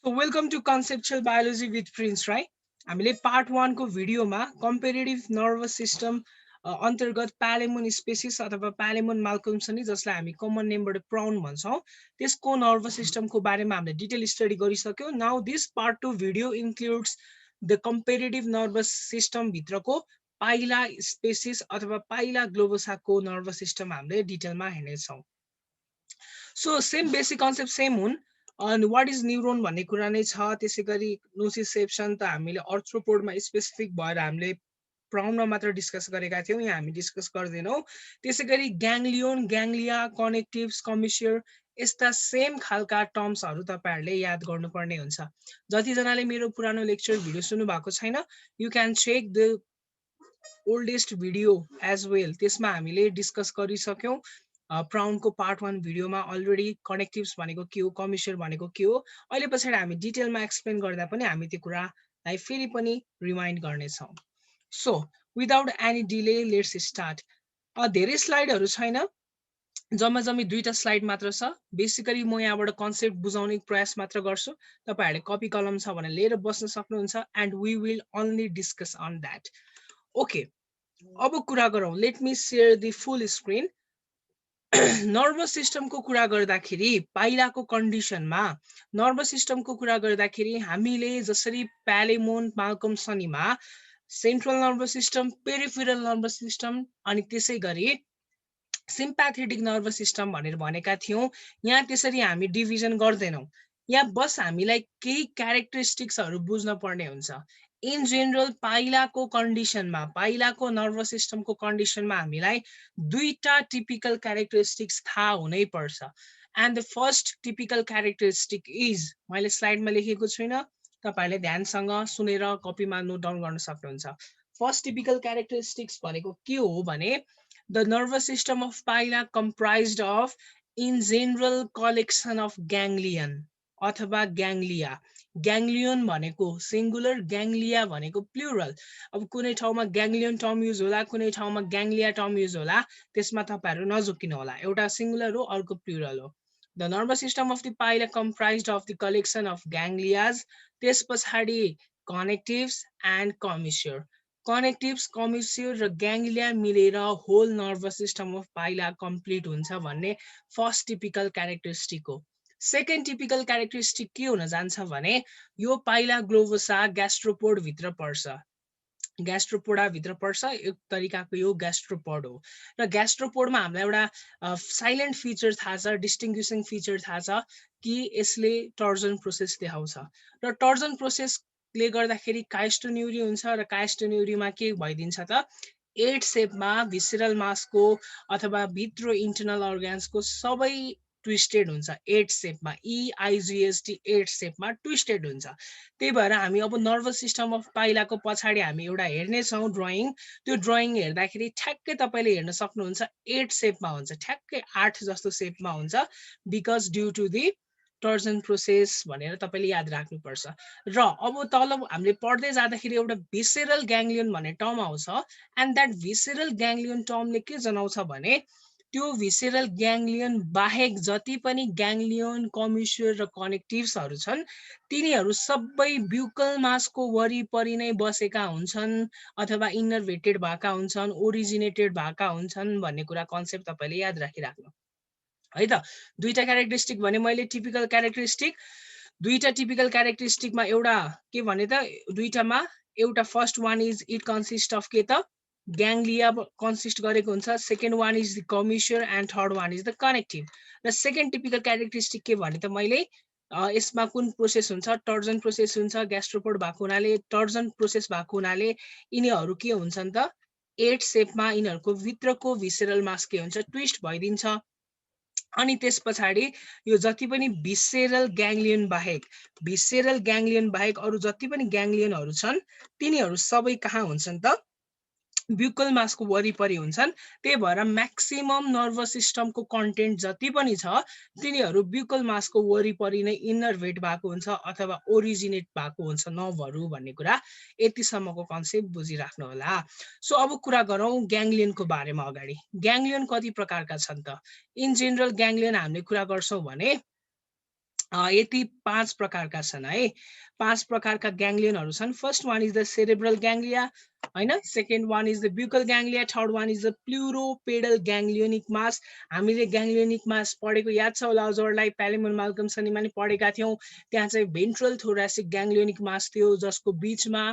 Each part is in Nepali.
So welcome to Conceptual Biology with Prince, right? हामीले पार्ट 1 को भिडियोमा कम्पेरेटिभ नर्भस सिस्टम अन्तर्गत प्यालेमोन स्पेसिस अथवा प्यालेमोन माल्कम्सनी जसलाई हामी कमन नेमबाट प्राउन भन्छौं त्यसको नर्भस सिस्टमको बारेमा हामीले डिटेल स्टडी गरिसक्यौं. Now this part 2 video includes the comparative nervous system भित्रको पाइला स्पेसिस अथवा पाइला ग्लोबोसाको नर्भस सिस्टम हामीले डिटेलमा हेर्नेछौं. So same basic concept same हुन्. अनि वाट इज न्युरोन भन्ने कुरा नै छ. त्यसैगरी नोसिसेप्सन त हामीले अर्थ्रोपोडमा स्पेसिफिक भएर हामीले प्राउनमा मात्र डिस्कस गरेका थियौं. यहाँ हामी डिस्कस गर्दैनौं. त्यसैगरी ग्याङ्लियोन, ग्याङ्लिया, कनेक्टिभ्स, कमिस्योर यस्ता सेम खालका टर्म्सहरू तपाईहरुले याद गर्नुपर्ने हुन्छ. जतिजनाले मेरो पुरानो लेक्चर भिडियो सुन्नु भएको छैन, you can check the oldest video as well. त्यसमा हामीले डिस्कस गरिसक्यौं. प्राउनको पार्ट 1 भिडियोमा अलरेडी कनेक्टिभ्स भनेको के हो, कमिस्योर भनेको के हो, अहिले पछाडि हामी डिटेलमा एक्सप्लेन गर्दा पनि हामी त्यो कुरालाई फेरि पनि रिमाइन्ड गर्नेछौं. So without any delay let's start. धेरै स्लाइडहरू छैन, जम्मी 2टा स्लाइड मात्र छ. बेसिकली म यहाँबाट कन्सेप्ट बुझाउने प्रयास मात्र गर्छु. तपाईहरुले कपी कलम छ भने लिएर बस्न सक्नुहुन्छ and we will only discuss on that. Okay, अब कुरा गरौँ. Let me share the full screen. Nervous सिस्टमको कुरा गर्दाखेरि पाइलाको कन्डिसनमा नर्भस सिस्टमको कुरा गर्दाखेरि हामीले जसरी प्यालेमोन माल्कम्सनीमा central nervous system, peripheral nervous system अनि त्यसैगरी सिम्प्याथेटिक नर्भस सिस्टम भनेर भनेका थियौं. यहाँ त्यसरी हामी डिभिजन गर्दैनौं. यहाँ बस हामीलाई केही क्यारेक्टरिस्टिक्सहरू बुझ्न पर्ने हुन्छ. इन जेनरल पाइलाको कन्डिसनमा, पाइलाको नर्भस सिस्टमको कन्डिसनमा हामीलाई 2टा टिपिकल क्यारेक्टरिस्टिक्स थाहा हुनै पर्छ. And the first typical characteristic is, मैले स्लाइडमा लेखेको छुइनँ, तपाईहरुले ध्यानसँग सुनेर कपीमा नोट डाउन गर्न सक्नुहुन्छ. फर्स्ट टिपिकल क्यारेक्टरिस्टिक्स भनेको के हो भने the nervous system of paila comprised of in general collection of ganglion अथवा ganglia. Ganglion भनेको सिंगुलर, ganglia भनेको प्लुरल. अब कुनै ठाउँमा ganglion टर्म युज होला, कुनै ठाउँमा ganglia टर्म युज होला, त्यसमा तपाईहरु नझुकिनु होला. एउटा सिंगुलर हो, अर्को प्लुरल हो. The nervous system of the pila comprised of the collection of ganglias. त्यसपछि connectives and commissure. कनेक्टिभ्स, कमिस्योर र ग्याङ्लिया मिलेर होल नर्भस सिस्टम अफ पाइला कम्प्लिट हुन्छ भन्ने फर्स्ट टिपिकल क्यारेक्टरिस्टिक हो. सेकेन्ड टिपिकल क्यारेक्टरिस्टिक के हुन जान्छ भने यो पाइला ग्लोबोसा ग्यास्ट्रोपोड भित्र पर्छ. ग्यास्ट्रोपोडा भित्र पर्छ. एक तरिकाको यो ग्यास्ट्रोपोड हो. र ग्यास्ट्रोपोडमा हामीलाई एउटा साइलेन्ट फिचर थाहा छ, डिस्टिङ्ग्विसिङ फिचर थाहा छ कि यसले टर्जन प्रोसेस देखाउँछ. र टर्जन प्रोसेस ले गर्दाखेरि काइस्टोन्युरी हुन्छ र काइस्टोन्युरीमा के भइदिन्छ त एट सेपमा भिसरल मासको अथवा भित्र इन्टरनल अर्गान्सको सबै ट्विस्टेड हुन्छ. एट सेपमा, EIGST 8 सेपमा ट्विस्टेड हुन्छ. त्यही भएर हामी अब नर्भस सिस्टम अफ पाइलाको पछाडि हामी एउटा हेर्नेछौँ ड्रइङ. त्यो ड्रइङ हेर्दाखेरि ठ्याक्कै तपाईले हेर्न सक्नुहुन्छ 8 सेपमा हुन्छ, ठ्याक्कै 8 जस्तो सेपमा हुन्छ. Because due to the torsion process भनेर तपाईले याद राख्नुपर्छ. र अब तल हामीले पढ्दै जाँदाखेरि एउटा भिसेरल ग्याङ्लियन भन्ने टर्म आउँछ. एन्ड द्याट भिसेरल ग्याङ्लियन टर्मले के जनाउँछ भने त्यो भिसेरल ग्याङ्लियन बाहेक जति पनि ग्याङ्लियन, कमिस्योर र कनेक्टिभ्सहरू छन् तिनीहरू सबै ब्युकल मासको वरिपरि नै बसेका हुन्छन् अथवा इनर्भेटेड भएका हुन्छन्, ओरिजिनेटेड भएका हुन्छन् भन्ने कुरा कन्सेप्ट तपाईले याद राखिराख्नु है त. 2टा क्यारेक्टरिस्टिक भने मैले टिपिकल क्यारेक्टरिस्टिक. 2टा टिपिकल क्यारेक्टरिस्टिकमा एउटा के भने त 2टामा एउटा first one is it consist of के त ग्याङ्लिया कन्सिस्ट गरेको हुन्छ. Second one is the commissure and third one is the connective. र सेकेन्ड टिपिकल क्यारेक्टरिस्टिक के भने त मैले यसमा कुन प्रोसेस हुन्छ, टर्जन प्रोसेस हुन्छ. ग्यास्ट्रोपोड भएको हुनाले, टर्जन प्रोसेस भएको हुनाले यिनीहरू के हुन्छन् त 8 सेपमा यिनीहरूको भित्रको भिसेरल मास के हुन्छ, ट्विस्ट भइदिन्छ. अनि त्यस पछाडि यो जति पनि भिसेरल ग्याङ्लियन बाहेक अरु जति पनि ग्याङ्लियनहरू छन् तिनीहरू सबै कहाँ हुन्छन् त ब्युकल मासको वरिपरि हुन्छन्. त्यही भएर म्याक्सिमम नर्भस सिस्टमको कन्टेन्ट जति पनि छ तिनीहरू ब्युकल मासको वरिपरि नै इनर्भेट भएको हुन्छ अथवा ओरिजिनेट भएको हुन्छ नर्भहरू भन्ने कुरा यतिसम्मको कन्सेप्ट बुझिराख्नु होला. सो अब कुरा गरौँ ग्याङ्लियनको बारेमा. अगाडि ग्याङ्लियन कति प्रकारका छन् त? इन जेनरल ग्याङ्लियन हामीले कुरा गर्छौँ भने यति 5 प्रकारका छन् है। 5 प्रकारका ग्याङ्ग्लियनहरू छन्। First one is the cerebral ganglia हैन, second one is the buccal ganglia, third one is the pleuropedal ganglionic mass. हामीले ग्याङ्ग्लियोनिक मास पढेको याद छ होला हजुरहरूलाई, प्यालेमोन माल्कमसनीमा नि पढेका थियौँ। त्यहाँ चाहिँ भेन्ट्रल थोरासिक ग्याङ्ग्लियोनिक मास थियो जसको बिचमा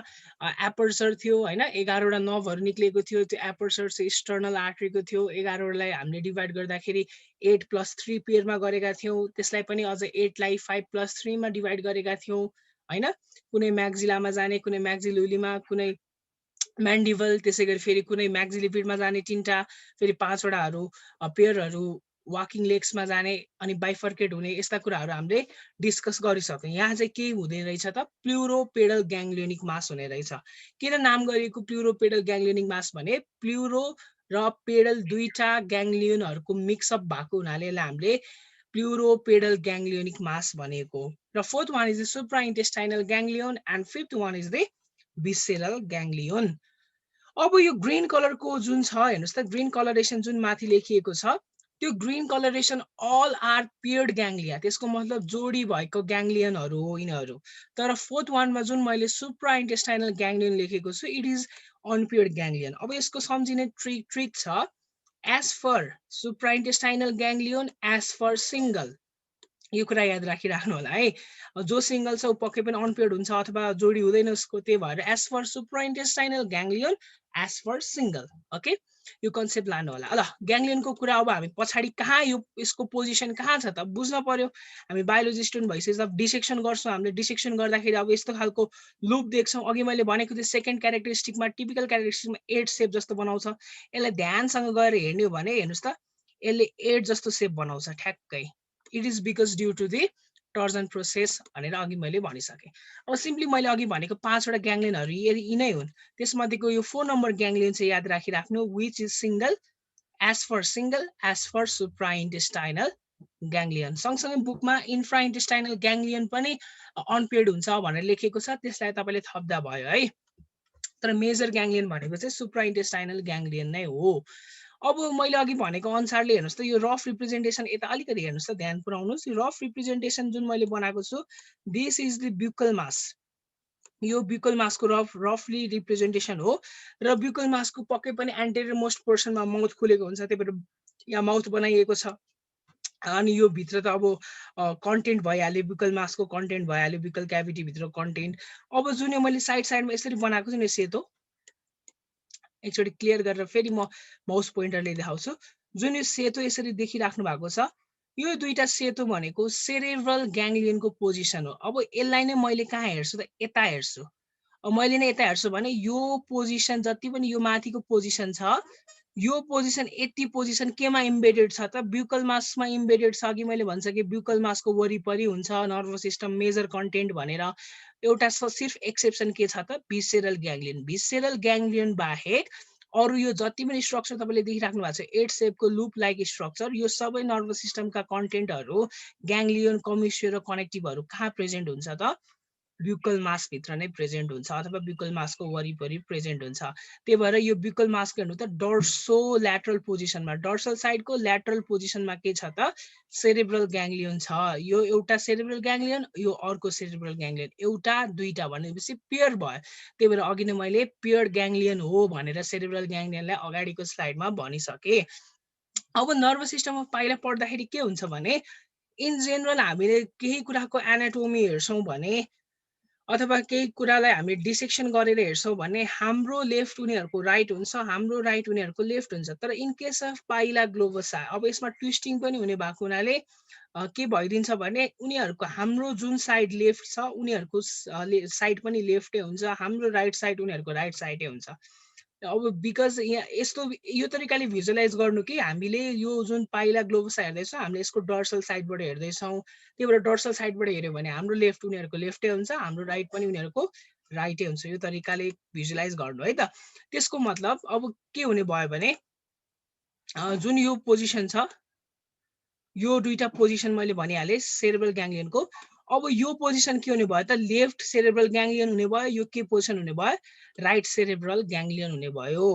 एपर्चर थियो हैन, 11 वटा नर्भहरू निक्लिएको थियो। त्यो एपर्चर चाहिँ एक्सटर्नल आर्टरीको थियो। 11 वटालाई हामीले डिभाइड गर्दाखेरि 8+3 पेयरमा गरेका थियौँ। त्यसलाई पनि अझ 8 लाई 5+3 मा डिभाइड गरेका थियौँ हैन। कुनै म्याक्जिलामा जाने, कुनै म्याक्जिलुलीमा, कुनै म्यान्डिबल, त्यसै गरी फेरि कुनै म्याक्जिलिपिडमा जाने 3टा, फेरि 5 वटाहरू पेयरहरू वाकिङ लेग्समा जाने, अनि बाइफर्केट हुने, यस्ता कुराहरू हामीले डिस्कस गरिसक्यौँ। यहाँ चाहिँ के हुँदै रहेछ त, प्लुरोपेडल ग्याङ्ग्लियोनिक मास हुने रहेछ। किन नाम गरिएको प्लुरोपेडल ग्याङ्ग्लियोनिक मास भने प्लुरो र पेडल दुईटा ग्याङ्ग्लियोनहरूको मिक्सअप भएको हुनाले यसलाई हामीले प्लुरोपेडल ग्याङ्ग्लियोनिक मास भनेको। र fourth one is the supra intestinal ganglion and fifth one is the visceral ganglion. अब यो ग्रीन कलरको जुन छ हेर्नुहोस् त, ग्रीन कलरेसन जुन माथि लेखिएको छ, त्यो ग्रीन कलरेसन अल आर पेयर्ड ग्याङ्ग्लिया, त्यसको मतलब जोडी भएको ग्याङ्ग्लियनहरू हो यिनीहरू। तर फोर्थ वानमा जुन मैले सुप्रा इन्टेस्टाइनल ग्याङ्ग्लियन लेखेको छु, इट इज अनपेयर्ड ग्याङ्ग्लियन। अब यसको सम्झिने ट्रिक छ, S for supra intestinal ganglion, S for single, यो कुरा याद राखिराख्नु होला है। जो सिङ्गल छ ऊ पक्कै पनि अनपेयर्ड हुन्छ अथवा जोडी हुँदैन उसको, त्यही भएर S for supra intestinal ganglion, S for single. Okay, यो कन्सेप्ट लानु होला। ल ग्याङ्ग्लियनको कुरा अब हामी पछाडि कहाँ यसको पोजिसन कहाँ छ त बुझ्न पर्यो। हामी बायोलोजी स्टुडेन्ट भइसकेपछि अब डिसेक्सन गर्छौँ। हामीले डिसेक्सन गर्दाखेरि अब यस्तो खालको लुप देख्छौँ। अघि मैले भनेको थिएँ सेकेन्ड क्यारेक्टरिस्टिकमा, टिपिकल क्यारेक्टरिस्टिकमा 8 सेप जस्तो बनाउँछ। यसलाई ध्यानसँग गएर हेर्ने हो भने हेर्नुहोस् त, यसले 8 जस्तो सेप बनाउँछ ठ्याक्कै। It is because due to the torsion process भनेर अघि मैले भनिसकेँ। अब सिम्पली मैले अघि भनेको 5 वटा ग्याङ्ग्लियनहरू यी नै हुन्। त्यसमध्येको यो 4 नम्बर ग्याङ्ग्लियन चाहिँ याद राखिराख्नु, which is single, S for single, S for supra intestinal ganglion. सँगसँगै बुकमा इन्फ्रा इन्टेस्टाइनल ग्याङ्ग्लियन पनि अनपेयर्ड हुन्छ भनेर लेखेको छ, त्यसलाई तपाईँले थप्दा भयो है। तर मेजर ग्याङ्ग्लियन भनेको चाहिँ सुप्रा इन्टेस्टाइनल ग्याङ्ग्लियन नै हो। अब मैले अघि भनेको अनुसारले हेर्नुहोस् त, यो रफ रिप्रेजेन्टेसन यता अलिकति हेर्नुहोस् त, ध्यान पुऱ्याउनुहोस्। यो रफ रिप्रेजेन्टेसन जुन मैले बनाएको छु, दिस इज द ब्युकल मास। यो ब्युकल मासको रफली रिप्रेजेन्टेसन हो। र ब्युकल मासको पक्कै पनि एन्टेरियर मोस्ट पोर्सनमा माउथ खुलेको हुन्छ, त्यही भएर यहाँ माउथ बनाइएको छ। अनि यो भित्र त अब कन्टेन्ट भइहाल्यो, ब्युकल मासको कन्टेन्ट भइहाल्यो, ब्युकल क्याभिटीभित्र कन्टेन्ट। अब जुन यो मैले साइडमा यसरी बनाएको छु नि सेतो, एकचोटि क्लियर गरेर फेरि म माउस पोइन्टरले देखाउँछु। जुन यो सेतो यसरी देखिराख्नु भएको छ, यो दुईटा सेतो भनेको सेरेब्रल ग्याङ्ग्लियनको पोजिसन हो। अब यसलाई नै मैले कहाँ हेर्छु त, यता हेर्छु। अब मैले नै यता हेर्छु भने यो पोजिसन जति पनि यो माथिको पोजिसन छ, यो पोजिसन यति पोजिसन केमा इम्बेडेड छ त, ब्युकल मासमा इम्बेडेड छ। अघि मैले भनिसकेँ ब्युकल मासको वरिपरि हुन्छ नर्भस सिस्टम मेजर कन्टेन्ट भनेर। एउटा सिर्फ एक्सेप्सन के छ त, भिसेरल ग्याङ्ग्लियन। भिसेरल ग्याङ्ग्लियन बाहेक अरू यो जति पनि स्ट्रक्चर तपाईँले देखिराख्नु भएको छ, 8 सेपको लुप लाइक स्ट्रक्चर, यो सबै नर्भस सिस्टमका कन्टेन्टहरू, ग्याङ्ग्लियन, कम्युनिस्टर र कनेक्टिभहरू कहाँ प्रेजेन्ट हुन्छ त, ब्युकल मासभित्र नै प्रेजेन्ट हुन्छ अथवा ब्युकल मासको वरिपरि प्रेजेन्ट हुन्छ। त्यही भएर यो ब्युकल मासको हेर्नु त डर्सो ल्याटरल पोजिसनमा, डर्सल साइडको ल्याटरल पोजिसनमा के छ त, सेरेब्रल ग्याङ्ग्लियन छ। यो एउटा सेरेब्रल ग्याङ्ग्लियन, यो अर्को सेरेब्रल ग्याङ्ग्लियन, एउटा दुईटा भनेपछि पेयर भयो। त्यही भएर अघि नै मैले पेयर ग्याङ्ग्लियन हो भनेर सेरेब्रल ग्याङ्ग्लियनलाई अगाडिको स्लाइडमा भनिसकेँ। अब नर्भस सिस्टममा पाइला पढ्दाखेरि के हुन्छ भने, इन जेनरल हामीले केही कुराको एनाटोमी हेर्छौँ भने अथवा केही कुरालाई हामी डिसेक्सन गरेर हेर्छौँ भने हाम्रो लेफ्ट उनीहरूको राइट हुन्छ, हाम्रो राइट उनीहरूको लेफ्ट हुन्छ। तर in case of Pila globosa, अब यसमा ट्विस्टिङ पनि हुने भएको हुनाले के भइदिन्छ भने उनीहरूको हाम्रो जुन साइड लेफ्ट छ उनीहरूको साइड पनि लेफ्टै हुन्छ, हाम्रो राइट साइड उनीहरूको राइट साइडै हुन्छ। अब बिकज यहाँ यस्तो यो तरिकाले भिजुअलाइज गर्नु कि हामीले यो जुन पाइला ग्लोबोसा हेर्दैछौँ हामीले यसको डर्सल साइडबाट हेर्दैछौँ, त्यही भएर डर्सल साइडबाट हेऱ्यो भने हाम्रो लेफ्ट उनीहरूको लेफ्टै हुन्छ, हाम्रो राइट पनि उनीहरूको राइटै हुन्छ। यो तरिकाले भिजुअलाइज गर्नु है त। त्यसको मतलब अब के हुने भयो भने जुन यो पोजिसन छ, यो दुईटा पोजिसन मैले भनिहालेँ सेरेब्रल ग्याङ्ग्लियनको। अब यो पोजिसन के हुने भयो त, लेफ्ट सेरेब्रल ग्याङ्ग्लियन हुने भयो। यो के पोजिसन हुने भयो, राइट सेरेब्रल ग्याङ्ग्लियन हुने भयो।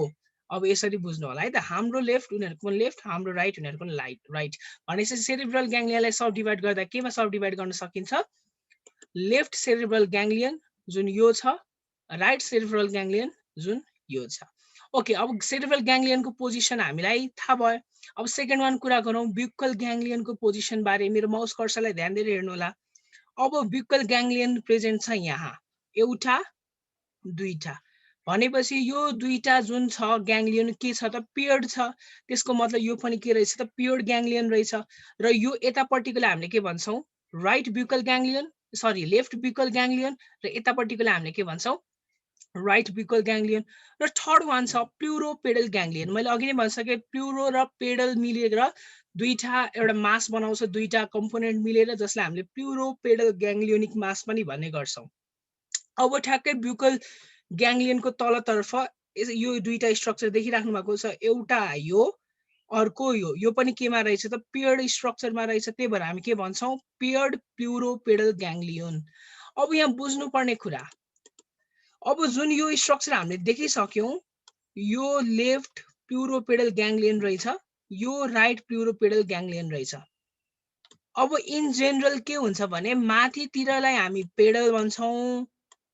अब यसरी बुझ्नु होला है त, हाम्रो लेफ्ट उनीहरूको पनि लेफ्ट, हाम्रो राइट उनीहरूको पनि राइट। भनेपछि सेरिब्रल ग्याङ्लियनलाई सब डिभाइड गर्दा केमा सब डिभाइड गर्न सकिन्छ? लेफ्ट सेरिब्रल ग्याङ्लियन जुन यो छ, राइट सेरिब्रल ग्याङ्लियन जुन यो छ। ओके, अब सेरिब्रल ग्याङ्लियनको पोजिसन हामीलाई थाहा भयो। अब सेकेन्ड वान कुरा गरौँ ब्युकल ग्याङ्लियनको पोजिसन बारे। मेरो माउस कर्सरलाई ध्यान दिएर हेर्नु होला। अब ब्युकल ग्याङ्लियन प्रेजेन्ट छ यहाँ, एउटा दुईटा, भनेपछि यो दुईटा जुन छ ग्याङ्लियन के छ त पेयर्ड छ। त्यसको मतलब यो पनि के रहेछ त पेयर्ड ग्याङ्लियन रहेछ। र यो यतापट्टिकोलाई हामीले के भन्छौँ? राइट ब्युकल ग्याङ्लियन, सरी लेफ्ट ब्युकल ग्याङ्लियन, र यतापट्टिकोलाई हामीले के भन्छौँ? राइट ब्युकल ग्याङ्लियन। र थर्ड वान छ प्लुरोपेडल ग्याङ्लियन। मैले अघि नै भनिसकेँ प्लुरो र पेडल मिलेर दुईटा एउटा मास बनाउँछ, दुईटा कम्पोनेन्ट मिलेर, जसलाई हामीले प्लुरोपेडल ग्याङ्लियोनिक मास पनि भन्ने गर्छौँ। अब ठ्याक्कै ब्युकल ग्याङ्लियनको तलतर्फ यो दुईटा स्ट्रक्चर देखिराख्नु भएको छ, एउटा यो अर्को यो पनि केमा रहेछ त पेयर्ड स्ट्रक्चरमा रहेछ। त्यही भएर हामी के भन्छौँ? पेयर्ड प्लुरोपेडल ग्याङ्लियोन। अब यहाँ बुझ्नुपर्ने कुरा, अब जुन यो स्ट्रक्चर हामीले देखिसक्यौँ, यो लेफ्ट प्लुरोपेडल ग्याङ्लियन रहेछ, यो राइट प्लुरोपेडल ग्याङ्लियन रहेछ। अब इन जेनरल के हुन्छ भने माथितिरलाई हामी पेडल भन्छौँ,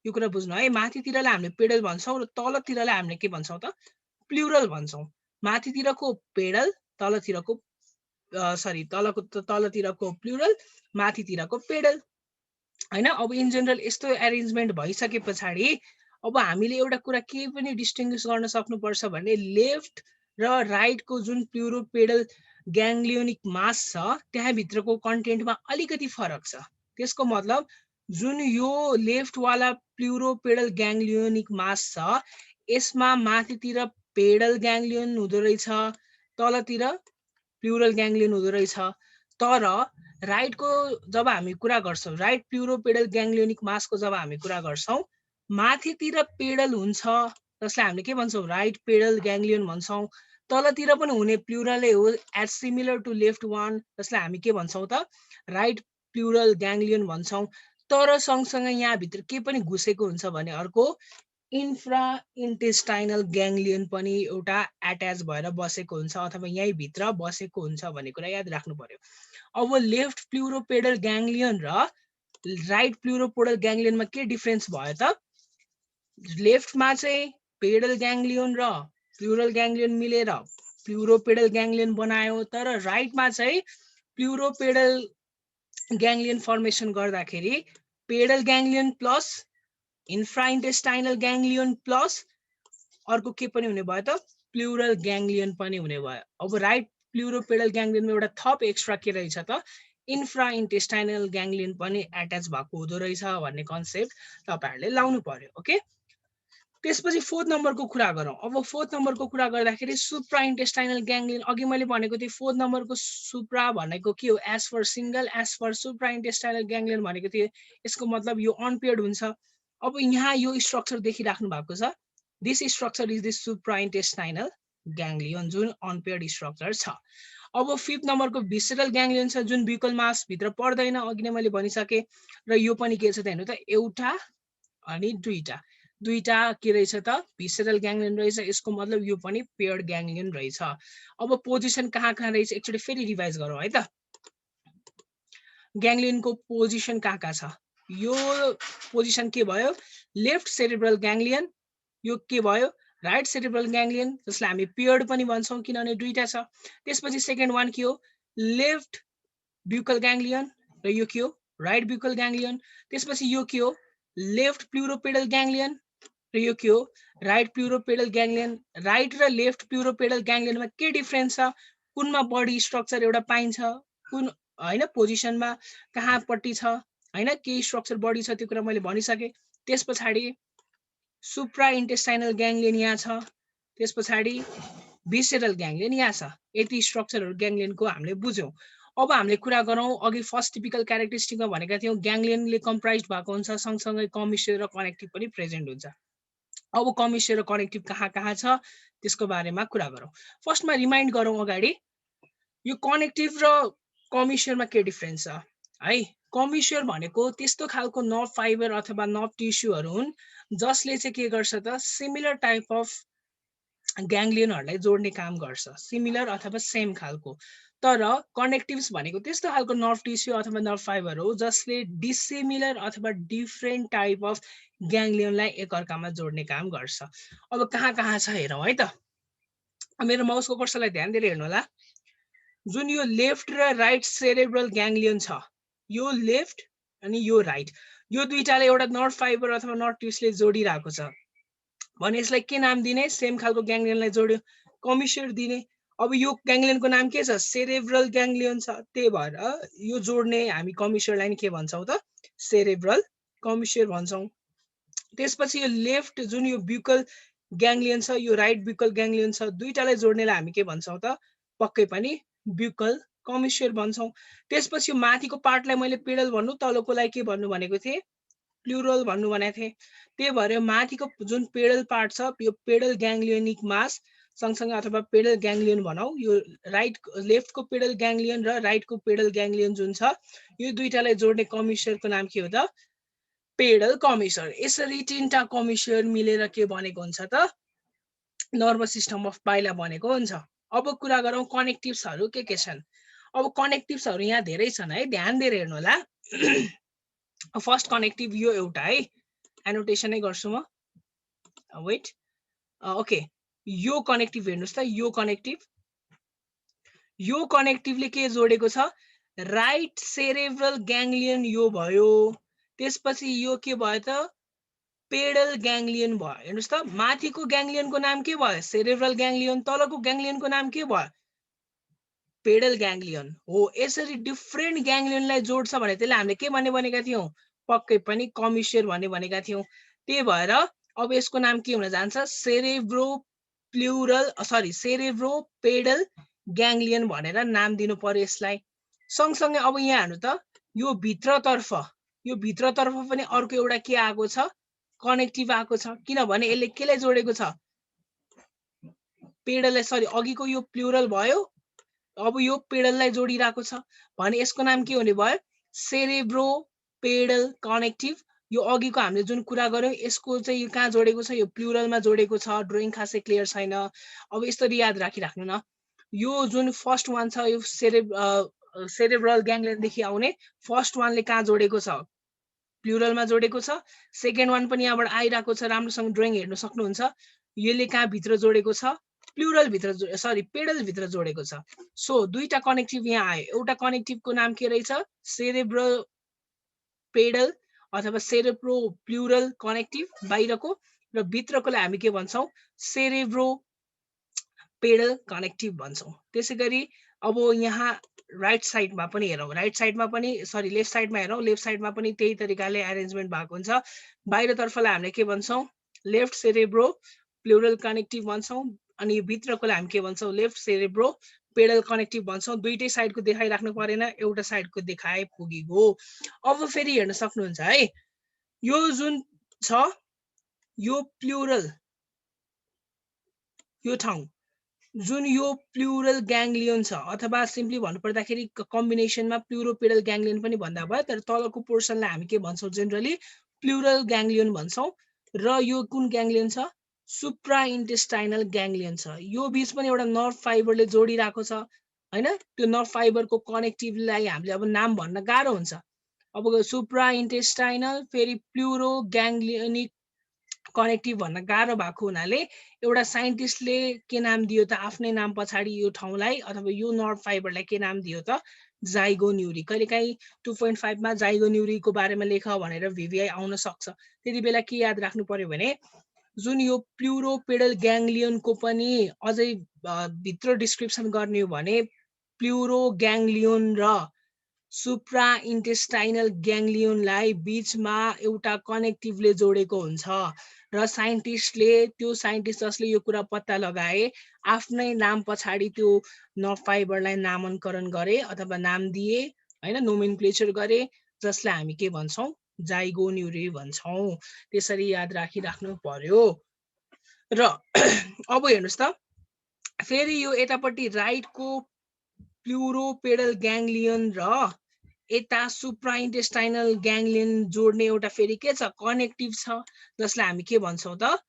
यो कुरा बुझ्नु है, माथितिरलाई हामीले पेडल भन्छौँ र तलतिरलाई हामीले के भन्छौँ त प्लुरल भन्छौँ। माथितिरको पेडल, तलतिरको तलतिरको प्लुरल, माथितिरको पेडल हैन। अब इन जेनरल यस्तो एरेन्जमेन्ट भइसके पछाडि अब हामीले एउटा कुरा के पनि डिस्टिङ्ग्विस गर्न सक्नुपर्छ भने लेफ्ट र राइटको जुन प्लुरोपेडल ग्याङ्लियोनिक मास छ त्यहाँभित्रको कन्टेन्टमा अलिकति फरक छ। त्यसको मतलब जुन यो लेफ्ट वाला प्लुरोपेडल ग्याङ्लियोनिक मास छ यसमा माथितिर पेडल ग्याङ्लियोन हुँदो रहेछ, तलतिर प्लुरल ग्याङ्लियोन हुँदो रहेछ। तर राइटको जब हामी कुरा गर्छौँ, राइट प्लुरोपेडल ग्याङ्लियोनिक मासको जब हामी कुरा गर्छौँ, माथितिर पेडल हुन्छ जसलाई हामीले के भन्छौँ? राइट पेडल ग्याङ्लियोन भन्छौँ। तलतिर पनि हुने प्लुरलै हो as similar to left one, जसलाई हामी के भन्छौँ त राइट प्लुरल ग्याङ्लियोन भन्छौँ। तर सँगसँगै यहाँभित्र के पनि घुसेको हुन्छ भने अर्को इन्फ्रा इन्टेस्टाइनल ग्याङ्लियन पनि एउटा एट्याच भएर बसेको हुन्छ अथवा यहीँ भित्र बसेको हुन्छ भन्ने कुरा याद राख्नु पर्यो। अब लेफ्ट प्लुरोपेडल ग्याङ्लियन र राइट प्लुरोपेडल ग्याङ्लियनमा के डिफरेन्स भयो त? लेफ्टमा चाहिँ पेडल ग्याङ्लियन र प्लुरल ग्याङ्लियन मिलेर प्लुरोपेडल ग्याङ्लियन बनायो, तर राइटमा चाहिँ प्लुरोपेडल ग्याङ्लियन फर्मेसन गर्दाखेरि पेडल ग्याङ्लियन प्लस इन्फ्राइन्टेस्टाइनल ग्याङ्लियन प्लस अर्को के पनि हुने भयो त प्लुरल ग्याङ्लियन पनि हुने भयो। अब राइट प्लुरोपेडल ग्याङ्लियनमा एउटा थप एक्स्ट्रा के रहेछ त इन्फ्रा इन्टेस्टाइनल ग्याङ्लियन पनि एट्याच भएको हुँदो रहेछ भन्ने कन्सेप्ट तपाईँहरूले लाउनु पर्यो। ओके, त्यसपछि फोर्थ नम्बरको कुरा गरौँ। अब फोर्थ नम्बरको कुरा गर्दाखेरि सुप्रा इन्टेस्टाइनल ग्याङ्लियन, अघि मैले भनेको थिएँ फोर्थ नम्बरको सुप्रा भनेको के हो? S for single, S for supra intestinal ganglion भनेको थियो। यसको मतलब यो अनपेयर्ड हुन्छ। अब यहाँ यो स्ट्रक्चर देखिराख्नु भएको छ, this structure is the supra intestinal ganglion जुन अनपेयर्ड स्ट्रक्चर छ। अब फिफ्थ नम्बरको भिसरल ग्याङ्लियन छ जुन ब्युकल मास भित्र पर्दैन, अघि नै मैले भनिसकेँ। र यो पनि के छ त हेर्नु त एउटा अनि दुईटा के रहेछ त भिसरल ग्याङ्लियन रहेछ। यसको मतलब यो पनि पेयर्ड ग्याङ्लियन रहेछ। अब पोजिसन कहाँ रहेछ एकचोटि फेरि रिभाइज गरौँ है त। ग्याङ्लियनको पोजिसन कहाँ छ? यो पोजिसन के भयो? लेफ्ट सेरिब्रल ग्याङ्लियन, यो के भयो? राइट सेरिब्रल ग्याङ्लियन, जसलाई हामी पेयर्ड पनि भन्छौँ किनभने दुईटा छ। त्यसपछि सेकेन्ड वान के हो? लेफ्ट ब्युकल ग्याङ्लियन, र यो के हो? राइट ब्युकल ग्याङ्लियन। त्यसपछि यो के हो? लेफ्ट प्लुरोपेडल ग्याङ्लियन, र यो के हो? राइट प्लुरोपेडल ग्याङ्लियन। राइट र लेफ्ट प्लुरोपेडल ग्याङ्लियनमा के डिफरेन्स छ? कुनमा बडी स्ट्रक्चर एउटा पाइन्छ, कुन हैन पोजिसनमा कहाँपट्टि छ हैन, के स्ट्रक्चर बडी छ त्यो कुरा मैले भनिसकेँ। त्यस पछाडि सुप्रा इन्टेस्टाइनल ग्याङ्लियन यहाँ छ, त्यस पछाडि भिसरल ग्याङ्लियन यहाँ छ। यति स्ट्रक्चरहरू ग्याङ्लियनको हामीले बुझ्यौँ। अब हामीले कुरा गरौँ, अघि फर्स्ट टिपिकल क्यारेक्टरिस्टिकमा भनेका थियौँ ग्याङ्लियनले कम्प्राइज भएको हुन्छ, सँगसँगै कमिसियर र कनेक्टिभ पनि प्रेजेन्ट हुन्छ। अब कमिसियर र कनेक्टिभ कहाँ छ त्यसको बारेमा कुरा गरौँ। फर्स्टमा रिमाइन्ड गरौँ अगाडि, यो कनेक्टिभ र कमिसियरमा के डिफरेन्स छ है। कमिसियर भनेको त्यस्तो खालको नर्भ फाइबर अथवा नर्भ टिस्युहरू हुन् जसले चाहिँ के गर्छ त सिमिलर टाइप अफ ग्याङ्लियनहरूलाई जोड्ने काम गर्छ, सिमिलर अथवा सेम खालको। तर कनेक्टिभ्स भनेको त्यस्तो खालको नर्भ टिस्यु अथवा नर्भ फाइबर हो जसले डिसिमिलर अथवा डिफ्रेन्ट टाइप अफ ग्याङ्लियनलाई एकअर्कामा जोड्ने काम गर्छ। अब कहाँ कहाँ छ हेरौँ है त। मेरो माउसको कर्सरलाई ध्यान दिएर हेर्नु होला। जुन यो लेफ्ट र राइट सेरेब्रल ग्याङ्लियन छ, यो लेफ्ट अनि यो राइट, यो दुईटाले एउटा नर्भ फाइबर अथवा नर्भ टिस्युले जोडिरहेको छ भने यसलाई के नाम दिने? सेम खालको ग्याङ्लियनलाई जोड्यो कमिस्योर दिने। अब यो ग्याङ्लियनको नाम के छ? सेरेब्रल ग्याङ्लियन छ, त्यही भएर यो जोड्ने हामी कमिस्योरलाई नि के भन्छौँ त? सेरेब्रल कमिस्योर भन्छौँ। त्यसपछि यो लेफ्ट जुन यो ब्युकल ग्याङ्लियन छ, यो राइट ब्युकल ग्याङ्लियन छ, दुईटालाई जोड्नेलाई हामी के भन्छौँ त? पक्कै पनि ब्युकल कमिस्योर भन्छौँ। त्यसपछि यो माथिको पार्टलाई मैले पेडल भन्नु, तलकोलाई के भन्नु भनेको थिएँ? प्लुरल भन्नु भनेको थिएँ। त्यही भएर माथिको जुन पेडल पार्ट छ, यो पेडल ग्याङ्लियोनिक मास सँगसँगै अथवा पेडल ग्याङ्लियन भनौँ, यो लेफ्टको पेडल ग्याङ्लियन र राइटको पेडल ग्याङ्लियन जुन छ, यो दुईटालाई जोड्ने कमिस्योरको नाम के हो त? पेडल कमिस्योर। यसरी तीनटा कमिस्योर मिलेर के बनेको हुन्छ त? नर्भस सिस्टम अफ पाइला बनेको हुन्छ। अब कुरा गरौँ कनेक्टिभ्सहरू के छन्। अब कनेक्टिभ्सहरू यहाँ धेरै छन् है, ध्यान दिएर हेर्नु होला। फर्स्ट कनेक्टिभ यो एउटा है, एनोटेसनै गर्छु म, वेट, ओके। यो कनेक्टिभ हेर्नुहोस् त, यो कनेक्टिभले के जोडेको छ? राइट सेरेब्रल ग्याङ्लियन यो भयो, त्यसपछि यो के भयो त? पेडल ग्याङ्लियन भयो। हेर्नुहोस् त, माथिको ग्याङ्लियनको नाम के भयो? सेरेब्रल ग्याङ्लियन, तलको ग्याङ्लियनको नाम के भयो? पेडल ग्याङ्लियन हो। यसरी डिफ्रेन्ट ग्याङ्लियनलाई जोड्छ भने त्यसलाई हामीले के भन्ने भनेका थियौँ? पक्कै पनि कमिस्योर भन्ने भनेका थियौँ। त्यही भएर अब यसको नाम के हुन जान्छ? सेरेब्रो पेडल ग्याङ्लियन भनेर नाम दिनु पर्यो यसलाई। सँगसँगै अब यहाँ हेर्नु त, यो भित्रतर्फ पनि अर्को एउटा के आएको छ? कनेक्टिभ आएको छ, किनभने यसले केलाई जोडेको छ? पेडललाई, अघिको यो प्लुरल भयो, अब यो पेडललाई जोडिरहेको छ भने यसको नाम के हुने भयो? Cerebro pedal connective. यो अघिको हामीले जुन कुरा गर्यौँ यसको चाहिँ यो कहाँ जोडेको छ? यो प्लुरलमा जोडेको छ। ड्रइङ खासै क्लियर छैन, अब यसरी याद राखिराख्नु न। यो जुन फर्स्ट वान छ, यो सेरेब्रल ग्याङ्लियनदेखि आउने फर्स्ट वानले कहाँ जोडेको छ? प्लुरलमा जोडेको छ। सेकेन्ड वान पनि यहाँबाट आइरहेको छ, राम्रोसँग ड्रइङ हेर्नु सक्नुहुन्छ। यसले कहाँ भित्र जोडेको छ? पेडल भित्र जोडेको छ। सो दुईटा कनेक्टिभ यहाँ आयो। एउटा कनेक्टिभको नाम के रहेछ? सेरेब्रो पेडल अथवा सेरेब्रो प्लुरल कनेक्टिभ बाहिरको, र भित्रकोलाई हामी के भन्छौँ? सेरेब्रो पेडल कनेक्टिभ भन्छौँ। त्यसै गरी अब यहाँ राइट साइडमा पनि हेरौँ, लेफ्ट साइडमा हेरौँ, लेफ्ट साइडमा पनि त्यही तरिकाले एरेन्जमेन्ट भएको हुन्छ। बाहिरतर्फलाई हामीले के भन्छौँ? लेफ्ट सेरेब्रो प्लुरल कनेक्टिभ भन्छौँ, अनि भित्रकोलाई हामी के भन्छौँ? लेफ्ट सेरेब्रो पेडल कनेक्टिभ भन्छौँ। दुईटै साइडको देखाइराख्नु परेन, एउटा साइडको देखाए पुगेको। अब फेरि हेर्न सक्नुहुन्छ है, यो जुन छ यो प्लुरल, यो ठाउँ जुन यो प्लुरल ग्याङ्लियन छ, अथवा सिम्पली भन्नुपर्दाखेरि कम्बिनेसनमा प्लुरोपेडल ग्याङ्लियन पनि भन्दा भयो, तर तलको पोर्सनलाई हामी के भन्छौँ? जेनरली प्लुरल ग्याङ्लियन भन्छौँ। र यो कुन ग्याङ्लियन छ? सुप्रा इन्टेस्टाइनल ग्याङ्लियन छ। यो बिच पनि एउटा नर्भ फाइबरले जोडिरहेको छ हैन। त्यो नर्भ फाइबरको कनेक्टिभलाई हामीले अब नाम भन्न गाह्रो हुन्छ। अब सुप्रा इन्टेस्टाइनल फेरि प्लुरो ग्याङ्लियनिक कनेक्टिभ भन्न गाह्रो भएको हुनाले एउटा साइन्टिस्टले के नाम दियो त? आफ्नै नाम पछाडि यो ठाउँलाई अथवा यो नर्भ फाइबरलाई के नाम दियो त? जाइगोन्युरी। कहिलेकाहीँ 2.5 मा जाइगोन्युरीको बारेमा लेख भनेर VVI आउन सक्छ। त्यति बेला के याद राख्नु पर्यो भने जुन यो प्लुरोपेडल ग्याङ्लियनको पनि अझै भित्र डिस्क्रिप्सन गर्ने हो भने प्लुरो ग्याङ्लियन र सुप्रा इन्टेस्टाइनल ग्याङ्लियनलाई बिचमा एउटा कनेक्टिभले जोडेको हुन्छ। र त्यो साइन्टिस्ट जसले यो कुरा पत्ता लगाए आफ्नै नाम पछाडि त्यो नर्भ फाइबरलाई नामाङ्करण गरे अथवा नाम दिए हैन, नोमेनक्लेचर गरे, जसलाई हामी के भन्छौँ? जाइगोन्युरी भन्छौँ। त्यसरी याद राखिराख्नु पर्यो। र अब हेर्नुहोस् त, फेरि यो यतापट्टि राइटको प्लुरोपेडल ग्याङ्लियन र यता सुप्राइन्टेस्टाइनल ग्याङ्लियन जोड्ने एउटा फेरि के छ? कनेक्टिभ छ, जसलाई हामी के भन्छौँ त?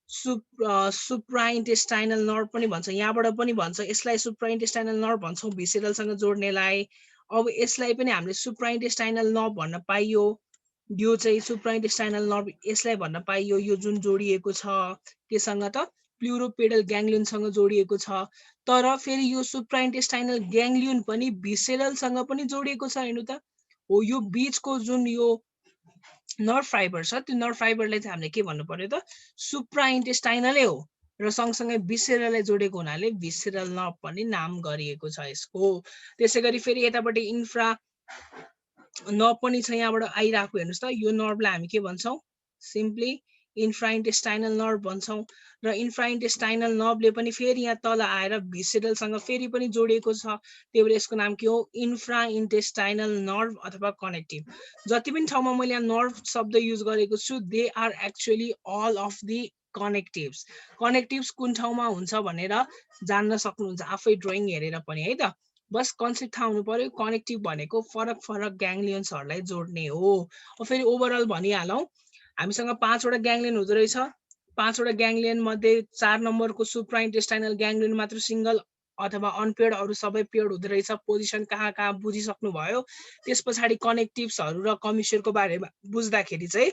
सुप्राइन्टेस्टाइनल नर्भ पनि भन्छ, यहाँबाट पनि भन्छ। यसलाई सुप्राइन्टेस्टाइनल नर्भ भन्छौँ भिसेरलसँग जोड्नेलाई। अब यसलाई पनि हामीले सुप्राइन्टेस्टाइनल नर्भ भन्न पाइयो। यो चाहिँ सुप्राइन्टेस्टाइनल नर्भ यसलाई भन्न पाइयो। यो जुन जोडिएको छ केसँग त प्लुरोपेडल ग्याङ्ग्लियनसँग जोडिएको छ। तर फेरि यो सुप्राइन्टेस्टाइनल ग्याङ्ग्लियन पनि भिसेरलसँग पनि जोडिएको छ। हेर्नु त, हो यो बिचको जुन यो नर्भ फाइबर छ त्यो नर्भ फाइबरलाई चाहिँ हामीले के भन्नु पर्यो त सुप्राइन्टेस्टाइनलै हो र सँगसँगै भिसेरललाई जोडेको हुनाले भिसेरल नर्भ पनि नाम गरिएको छ यसको। त्यसै गरी फेरि यतापट्टि इन्फ्रा नर्भ पनि छ, यहाँबाट आइरहेको हेर्नुहोस् त। यो नर्भलाई हामी के भन्छौँ? सिम्पली इन्फ्राइन्टेस्टाइनल नर्भ भन्छौँ। र इन्फ्राइन्टेस्टाइनल नर्भले पनि फेरि यहाँ तल आएर भिसेरलसँग फेरि पनि जोडिएको छ। त्यही भएर यसको नाम के हो? इन्फ्राइन्टेस्टाइनल नर्भ अथवा कनेक्टिभ। जति पनि ठाउँमा मैले यहाँ नर्भ शब्द युज गरेको छु they are actually all of the connectives. Connectives कुन ठाउँमा हुन्छ भनेर जान्न सक्नुहुन्छ आफै ड्रइङ हेरेर पनि, है त। बस कन्सेप्ट थाहा हुनु पर्यो। कनेक्टिभ भनेको फरक फरक ग्याङ्ग्लियन्सहरूलाई जोड्ने हो। फेरि ओभरअल भनिहालौँ, हामीसँग 5 वटा ग्याङ्ग्लियन हुँदो रहेछ। 5 वटा ग्याङ्ग्लियन मध्ये 4 नम्बरको सुप्राइन्टेस्टाइनल ग्याङ्ग्लियन मात्र सिंगल अथवा अनपेयर्ड, अरू सबै पेयर्ड हुँदो रहेछ। पोजिसन कहाँ कहाँ बुझिसक्नु भयो। त्यस पछाडि कनेक्टिभ्सहरू र कमिस्योरको बारेमा बुझ्दाखेरि चाहिँ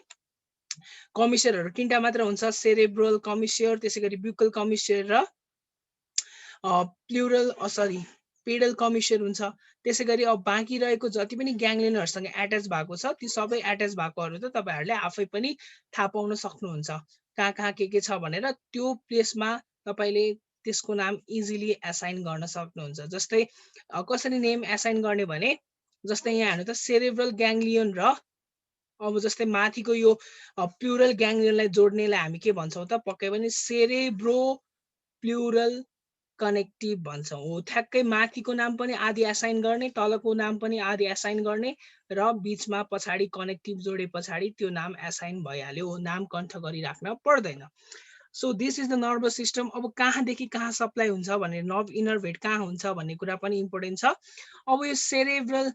कमिस्योरहरू 3टा मात्र हुन्छ, सेरेब्रल कमिस्योर, त्यसै गरी ब्युकल कमिस्योर र पेडल कमिस्योर हुन्छ। त्यसै गरी अब बाँकी रहेको जति पनि ग्याङ्ग्लियनहरूसँग एट्याच भएको छ ती सबै एट्याच भएकोहरू त तपाईँहरूले आफै पनि थाहा पाउन सक्नुहुन्छ कहाँ कहाँ के छ भनेर। त्यो प्लेसमा तपाईँले त्यसको नाम इजिली एसाइन गर्न सक्नुहुन्छ। जस्तै कसरी नेम एसाइन गर्ने भने, जस्तै यहाँ हेर्नु त सेरेब्रल ग्याङ्ग्लियन र अब जस्तै माथिको यो प्लुरल ग्याङ्ग्लियनलाई जोड्नेलाई हामी के भन्छौँ त? पक्कै पनि सेरेब्रो प्लुरल कनेक्टिभ भन्छौँ। हो, ठ्याक्कै माथिको नाम पनि आदि एसाइन गर्ने, तलको नाम पनि आदि एसाइन गर्ने र बिचमा पछाडि कनेक्टिभ जोडे पछाडि त्यो नाम एसाइन भइहाल्यो। नाम कण्ठ गरिराख्न पर्दैन। So this is the nervous system. अब कहाँदेखि कहाँ सप्लाई हुन्छ भने नर्भ इनर्भेट कहाँ हुन्छ भन्ने कुरा पनि इम्पोर्टेन्ट छ। अब यो सेरेब्रल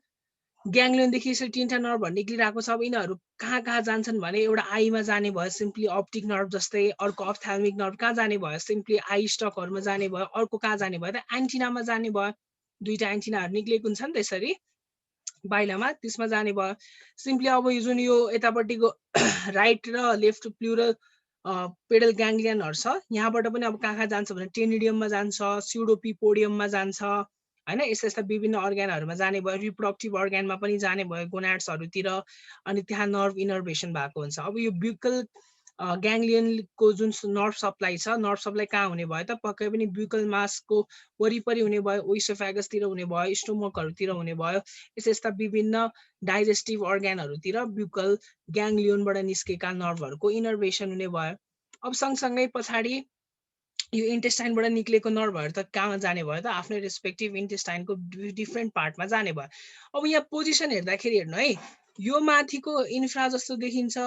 ग्याङ्ग्लियनदेखि यसरी 3टा नर्भहरू निक्लिरहेको छ। अब यिनीहरू कहाँ कहाँ जान्छन् भने एउटा आईमा जाने भयो सिम्पली अप्टिक नर्भ जस्तै, अर्को अप्थाल्मिक नर्भ कहाँ जाने भयो सिम्पली आई स्टकहरूमा जाने भयो, अर्को कहाँ जाने भयो त एन्टिनामा जाने भयो। 2टा एन्टिनाहरू निक्लिएको हुन्छ नि त्यसरी बाइलामा, त्यसमा जाने भयो सिम्पली। अब यो जुन यो यतापट्टिको राइट र लेफ्ट प्लुरल पेडल ग्याङ्ग्लियनहरू छ, यहाँबाट पनि अब कहाँ कहाँ जान्छ भने टेनिडियममा जान्छ, स्युडोपिपोडियममा जान्छ, हैन। यस्ता यस्ता विभिन्न अर्ग्यानहरूमा जाने भयो, रिप्रोडक्टिभ अर्ग्यानमा पनि जाने भयो, गोनाड्सहरूतिर, अनि त्यहाँ नर्भ इनर्भेसन भएको हुन्छ। अब यो ब्युकल ग्याङ्ग्लियनको जुन नर्भ सप्लाई छ, नर्भ सप्लाई कहाँ हुने भयो त? पक्कै पनि ब्युकल मासको वरिपरि हुने भयो, ओइसोफेगसतिर हुने भयो, स्टोमकहरूतिर हुने भयो। यस्ता यस्ता विभिन्न डाइजेस्टिभ अर्ग्यानहरूतिर ब्युकल ग्याङ्ग्लियनबाट निस्केका नर्भहरूको इनर्भेसन हुने भयो। अब सँगसँगै पछाडि यो इन्टेस्टाइनबाट निक्लेको नर्भहरू त कहाँ जाने भयो त? आफ्नै रेस्पेक्टिभ इन्टेस्टाइनको डिफ्रेन्ट पार्टमा जाने भयो। अब यहाँ पोजिसन हेर्दाखेरि हेर्नु है, यो माथिको इन्फ्रा जस्तो देखिन्छ,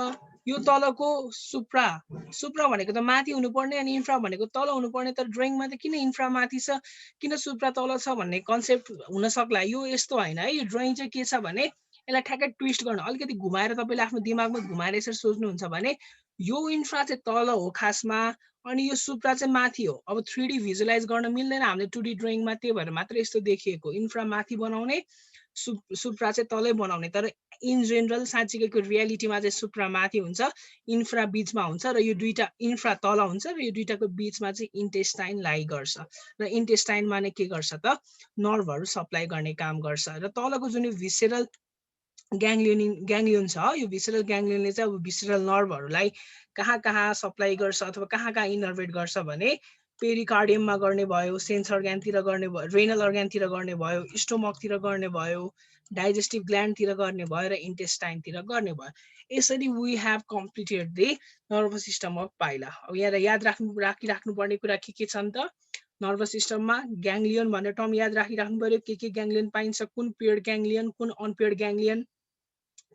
यो तलको सुप्रा। सुप्रा भनेको त माथि हुनुपर्ने अनि इन्फ्रा भनेको तल हुनुपर्ने, तर ड्रइङमा त किन इन्फ्रा माथि छ किन सुप्रा तल छ भन्ने कन्सेप्ट हुन सक्ला। यो यस्तो होइन है, यो ड्रइङ चाहिँ के छ भने यसलाई ठ्याक्कै ट्विस्ट गर्न अलिकति घुमाएर तपाईँले आफ्नो दिमागमा घुमाएर यसरी सोच्नुहुन्छ भने यो इन्फ्रा चाहिँ तल हो खासमा अनि यो सुप्रा चाहिँ माथि हो। अब 3D भिजुअलाइज गर्न मिल्दैन हामीले 2D ड्रइङमा, त्यही भएर मात्र यस्तो देखिएको। इन्फ्रा माथि बनाउने, सुप्रा चाहिँ तलै बनाउने, तर इन जेनरल साँच्चीको रियालिटीमा चाहिँ सुप्रा माथि हुन्छ, इन्फ्रा बिचमा हुन्छ र यो 2टा इन्फ्रा तल हुन्छ र यो 2टाको बिचमा चाहिँ इन्टेस्टाइन लाई गर्छ र इन्टेस्टाइनमा नै के गर्छ त? नर्भहरू सप्लाई गर्ने काम गर्छ। र तलको जुन भिसेरल ग्याङ्ग्लियन छ, यो भिसेरल ग्याङ्ग्लियनले चाहिँ अब भिसेरल नर्भहरूलाई कहाँ कहाँ सप्लाई गर्छ अथवा कहाँ कहाँ इनर्भेट गर्छ भने पेरिकार्डियममा गर्ने भयो, सेन्स अर्ग्यानतिर गर्ने भयो, रेनल अर्ग्यानतिर गर्ने भयो, स्टोमकतिर गर्ने भयो, डाइजेस्टिभ ग्ल्यान्डतिर गर्ने भयो र इन्टेस्टाइनतिर गर्ने भयो। यसरी we have completed the nervous system of पाइला। अब यहाँ याद राखिराख्नुपर्ने कुरा के छन् त? नर्भस सिस्टममा ग्याङ्ग्लियन भन्ने टर्म याद राखिराख्नु पर्यो। के ग्याङ्ग्लियन पाइन्छ, कुन पेयर्ड ग्याङ्ग्लियन, कुन अनपेयर्ड ग्याङ्ग्लियन।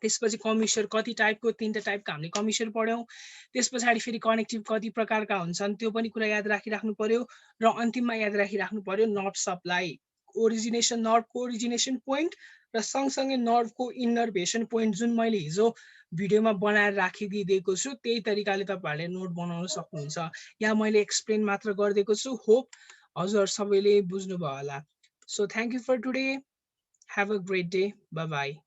त्यसपछि कमिस्योर कति टाइपको, 3टा टाइपको हामीले कमिस्योर पढ्यौँ। त्यस पछाडि फेरि कनेक्टिभ कति प्रकारका हुन्छन् त्यो पनि कुरा याद राखिराख्नु पर्यो। र अन्तिममा याद राखिराख्नु पर्यो nerve supply, origination, नर्भको origination point र सँगसँगै नर्भको इनर्भेसन पोइन्ट जुन मैले हिजो भिडियोमा बनाएर राखिदिएको छु त्यही तरिकाले तपाईँहरूले नोट बनाउन सक्नुहुन्छ। यहाँ मैले एक्सप्लेन मात्र गरिदिएको छु। होप हजुर सबैले बुझ्नुभयो होला। So thank you for today. Have a great day. Bye bye.